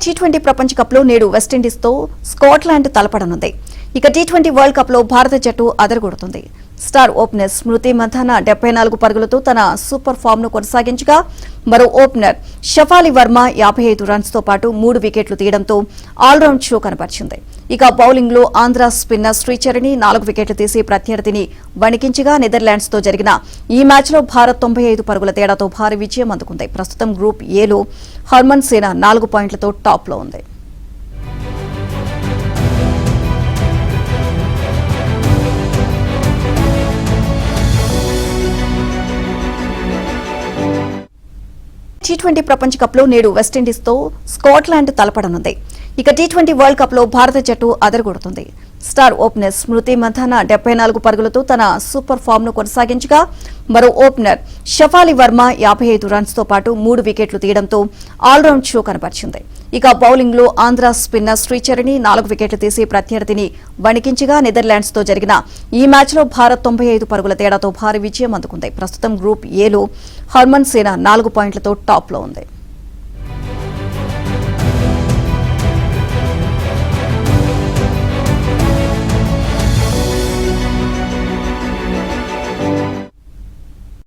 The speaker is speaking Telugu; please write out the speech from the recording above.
టీ20 ప్రపంచ కప్లో నేడు వెస్టిండీస్తో స్కాట్లాండ్ తలపడనుంది. ఇక టీ20 వరల్డ్ కప్లో భారత జట్టు అదరగొడుతుంది. స్టార్ ఓపెనర్ స్మృతి మంధాన 74 పరుగులతో తన సూపర్ ఫామ్ను కొనసాగించగా మరో ఓపెనర్ షఫాలి వర్మ 55 రన్స్తో పాటు 3 వికెట్లు తీయడంతో ఆల్రౌండ్ షో కనబరిచింది. ఇక బౌలింగ్లో ఆంధ్ర స్పిన్నర్ శ్రీచరణి 4 వికెట్లు తీసి ప్రత్యర్థిని వణికించగా నెదర్లాండ్స్తో జరిగిన ఈ మ్యాచ్లో భారత్ 95 పరుగుల తేడాతో భారీ విజయం అందుకుంది. ప్రస్తుతం గ్రూప్ ఏలో హర్మన్ సేన 4 పాయింట్లతో టాప్లో ఉంది. టీ20 ప్రపంచ కప్లో నేడు వెస్టిండీస్తో స్కాట్లాండ్ తలపడనుంది. ఇక టీ20 వరల్డ్ కప్లో భారత జట్టు అదరగొడుతుంది. స్టార్ ఓపెనర్ స్మృతి మంధాన 74 పరుగులతో తన సూపర్ ఫామ్ను కొనసాగించగా మరో ఓపెనర్ షఫాలి వర్మ 55 రన్స్తో పాటు 3 వికెట్లు తీయడంతో ఆల్రౌండ్ షో కనబరిచింది. ఇక బౌలింగ్లో ఆంధ్ర స్పిన్నర్ శ్రీచరణి 4 వికెట్లు తీసి ప్రత్యర్థిని వణికించగా నెదర్లాండ్స్తో జరిగిన ఈ మ్యాచ్లో భారత్ 95 పరుగుల తేడాతో భారీ విజయం అందుకుంది. ప్రస్తుతం గ్రూప్ ఏలో హర్మన్ సేన 4 పాయింట్లతో టాప్లో ఉంది.